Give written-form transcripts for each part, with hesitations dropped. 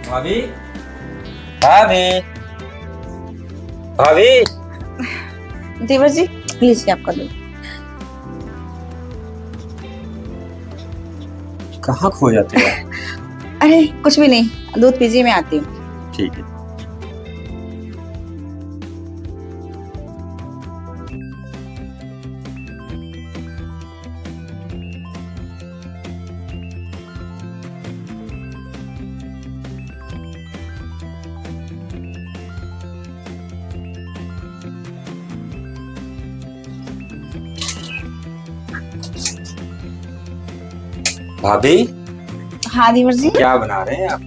भाभी, भाभी, भाभी। देवर जी लीजिए आपका दूध। कहाँ खो जाते हो आप? अरे कुछ भी नहीं, दूध पीजिए, मैं आती हूँ। ठीक है। भाभी, हाँ देवर जी। क्या बना रहे हैं आप?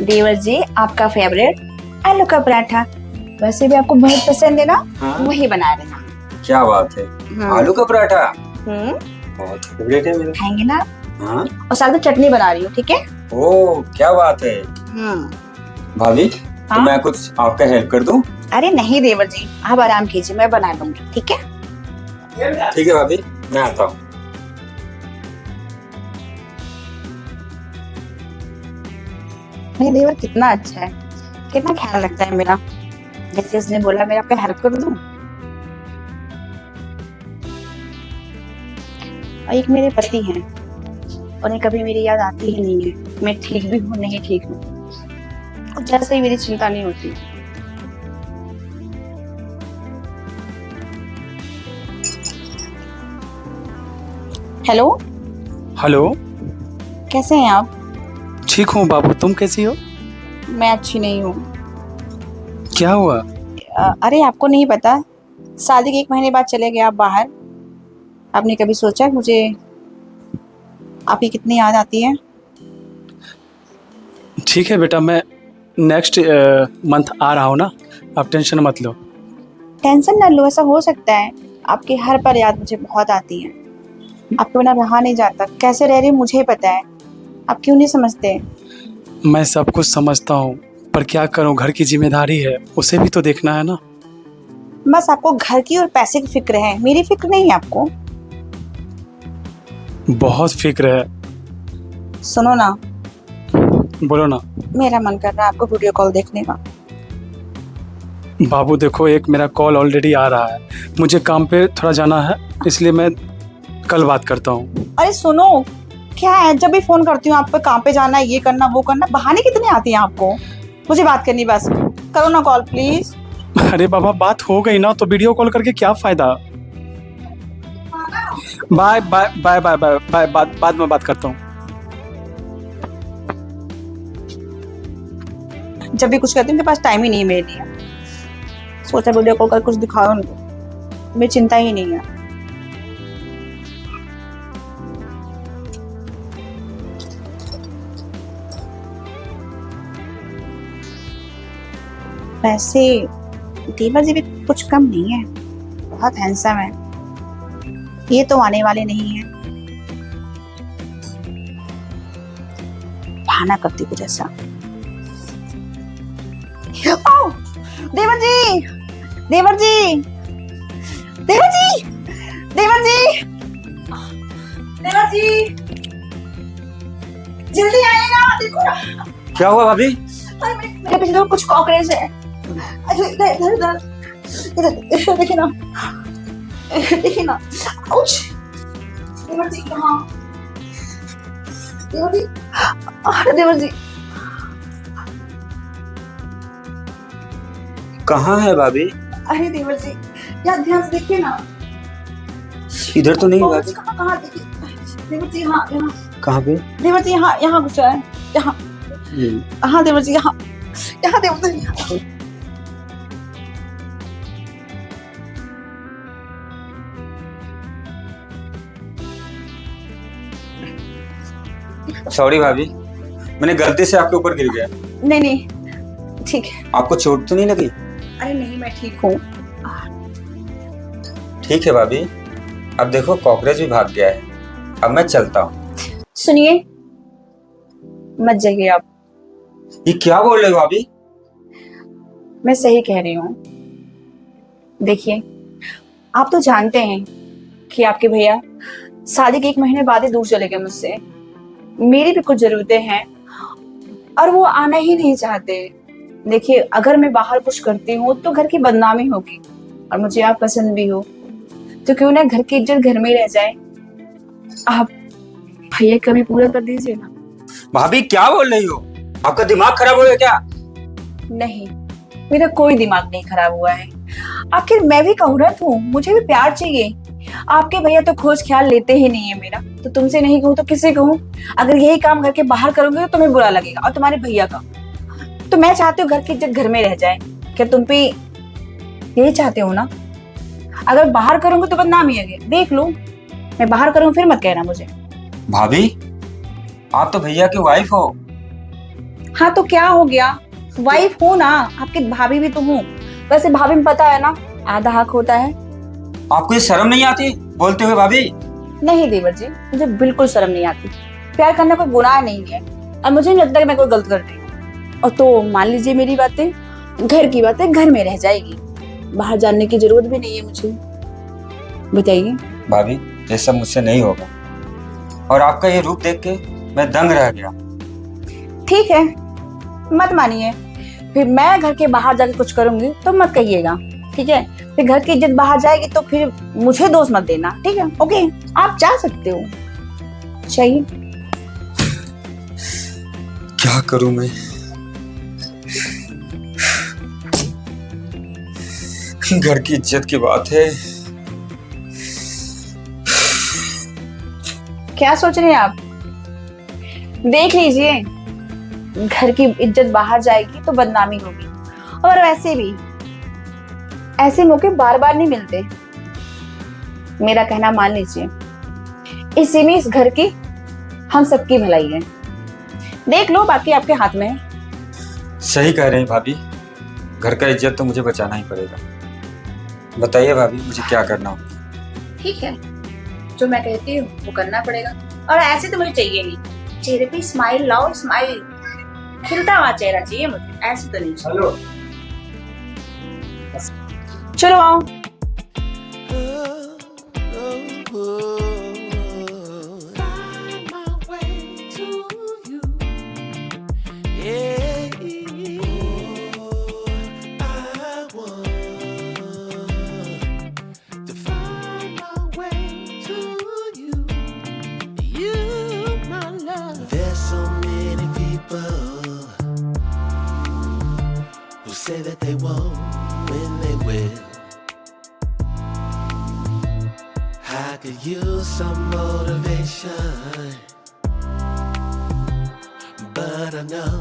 देवर जी आपका फेवरेट आलू का पराठा, वैसे भी आपको बहुत पसंद है ना। हाँ? वही बना रहे हैं। क्या बात है। आलू का पराठा हम्म, बहुत फेवरेट है मेरा। खाएंगे ना। हाँ। और साथ में चटनी बना रही हूँ, ठीक है। ओ क्या बात है। भाभी, तो हाँ? मैं कुछ आपका हेल्प कर दूं? अरे नहीं देवर जी, आप आराम कीजिए, मैं बना दूंगी, ठीक है। ठीक है भाभी, मैं आता हूँ। मेरा देवर कितना अच्छा है, कितना ख्याल रखता है मेरा। जैसे उसने बोला मैं आपका हेल्प कर दूं। और एक मेरे पति हैं, उन्हें कभी मेरी याद आती ही नहीं है। मैं ठीक भी हूँ नहीं ठीक हूँ, और जैसे ही मेरी चिंता नहीं होती। हेलो। हेलो। कैसे हैं आप? ठीक हूँ बाबू, तुम कैसी हो? मैं अच्छी नहीं हूँ। क्या हुआ? अरे आपको नहीं पता, शादी के 1 महीने बाद चले गए आप बाहर। आपने कभी सोचा मुझे आपकी कितनी याद आती है? ठीक है बेटा, मैं नेक्स्ट मंथ आ रहा हूँ ना, आप टेंशन मत लो। टेंशन ना लो, ऐसा हो सकता है। आपकी हर पल याद मुझे बहुत आती है। आपके बिना रहा नहीं जाता, कैसे रह रही हूँ मुझे ही पता है। आप क्यों नहीं समझते? मैं सब कुछ समझता हूँ, पर क्या करूँ, घर की जिम्मेदारी है, उसे भी तो देखना है ना। बस आपको घर की और पैसे की फिक्र है, मेरी फिक्र नहीं है आपको। बहुत फिक्र है। सुनो ना, बोलो ना। मेरा मन कर रहा है आपको वीडियो कॉल देखने का। बाबू देखो, एक मेरा कॉल ऑलरेडी आ रहा है, मुझे काम पे थोड़ा जाना है, इसलिए मैं कल बात करता हूँ। अरे सुनो, क्या है, जब भी फोन करती हूँ आप पे काम पे जाना है, ये करना वो करना, बहाने कितने आती हैं आपको। मुझे बात करनी, बस करो ना कॉल प्लीज। अरे बाबा, बात हो गई ना तो वीडियो कॉल करके क्या फायदा। Bye bye bye bye bye bye, बाद में बात करता हूँ। जब भी कुछ करती हूँ, उनके पास टाइम ही नहीं है मेरे लिए। सोचा वीडियो कॉल कर कुछ दिखाओ उनको, मेरी चिंता ही नहीं है। वैसे देवर जी भी कुछ कम नहीं है, बहुत हैंडसम है। ये तो आने वाले नहीं है, बहाना करती कुछ ऐसा। आओ, देवर जी, देवर जी, देवर जी, देवर जी, देवर जी, जल्दी आइए ना, देखो ना। क्या हुआ भाभी? अरे मेरे पीछे तो कुछ कॉकरोच है। अच्छा इधर इधर इधर इधर देखिए ना, देखिए ना। आउच। देवर जी कहाँ? देवर जी, अरे देवर जी। कहाँ है भाभी? अरे देवर जी, यार ध्यान से देखिए ना। इधर तो नहीं भाभी। कहाँ कहाँ देखिए देवर जी, यहाँ यहाँ। कहाँ पे? देवर जी यहाँ यहाँ घुसा है, यहाँ। हाँ देवर जी, यहाँ यहाँ देवर जी। सॉरी भाभी, मैंने गलती से आपके ऊपर गिर गया। नहीं नहीं ठीक है। आपको चोट तो नहीं लगी? अरे नहीं, मैं ठीक हूँ। ठीक है भाभी, अब देखो कॉकरोच भी भाग गया है, अब मैं चलता हूँ। सुनिए, मत जाइए आप। ये क्या बोल रहे हो भाभी? मैं सही कह रही हूँ। देखिए, आप तो जानते हैं कि आपके भैया शादी के 1 महीने बाद ही दूर चले गए मुझसे। मेरी भी कुछ जरूरतें हैं, और वो आना ही नहीं चाहते। देखिए, अगर मैं बाहर कुछ करती हूँ तो घर की बदनामी होगी, और मुझे आप पसंद भी हो तो क्यों ना घर की इज्जत घर में रह जाए। आप भैया कभी पूरा कर दीजिए ना। भाभी क्या बोल रही हो? आपका दिमाग खराब हो गया क्या? नहीं, मेरा कोई दिमाग नहीं खराब हुआ है। आखिर मैं भी औरत हूँ, मुझे भी प्यार चाहिए। आपके भैया तो खोज ख्याल लेते ही नहीं है मेरा, तो तुमसे नहीं कहूँ तो किससे कहूँ? अगर यही काम घर के बाहर करोगे तो तुम्हें बुरा लगेगा, और तुम्हारे भैया का। तो मैं चाहती हूँ घर की इज्जत घर में रह जाए। क्या तुम भी यही चाहते हो ना? अगर बाहर करूंगी तो बदनामी है, देख लो। मैं बाहर करूँ फिर मत कहना मुझे। भाभी आप तो भैया की वाइफ हो। हाँ तो क्या हो गया, वाइफ हूँ ना, आपकी भाभी भी तो हूँ। वैसे भाभी में पता है ना, आधा हक होता है। आपको ये शर्म नहीं आती बोलते हुए भाभी? नहीं देवर जी, मुझे बिल्कुल शर्म नहीं आती। प्यार करना कोई गुनाह नहीं है, और मुझे नहीं लगता कि मैं कोई गलत कर रही हूँ। और तो मान लीजिए मेरी बातें, घर की बातें घर में रह जाएगी, बाहर जाने की जरूरत भी नहीं है मुझे। बताइए। भाभी ये सब मुझसे नहीं होगा, और आपका ये रूप देख के मैं दंग रह गया। ठीक है, मत मानिए। फिर मैं घर के बाहर जाके कुछ करूंगी तो मत कहिएगा, ठीक है? फिर घर की इज्जत बाहर जाएगी तो फिर मुझे दोष मत देना, ठीक है? ओके, आप जा सकते हो। चाहिए क्या करूं मैं? घर की इज्जत की बात है। क्या सोच रहे हैं आप? देख लीजिए, घर की इज्जत बाहर जाएगी तो बदनामी होगी, और वैसे भी ऐसे मौके बार बार नहीं मिलते। मेरा कहना मान लीजिए, इसी में इस घर की हम सबकी भलाई है। देख लो, बाकी आपके हाथ में है। सही कह रहे हैं भाभी, घर का इज्जत तो मुझे बचाना ही पड़ेगा। बताइए भाभी मुझे क्या करना हो? ठीक है, जो मैं कहती हूँ वो करना पड़ेगा। और ऐसे तो मुझे चाहिए नहीं, चेहरे पे स्माइल लाओ, स्माइल, खिलता हुआ चेहरा चाहिए मुझे, ऐसे तो नहीं। हेलो, चलो आओ। Say that they won't when they will. I could use some motivation, but I know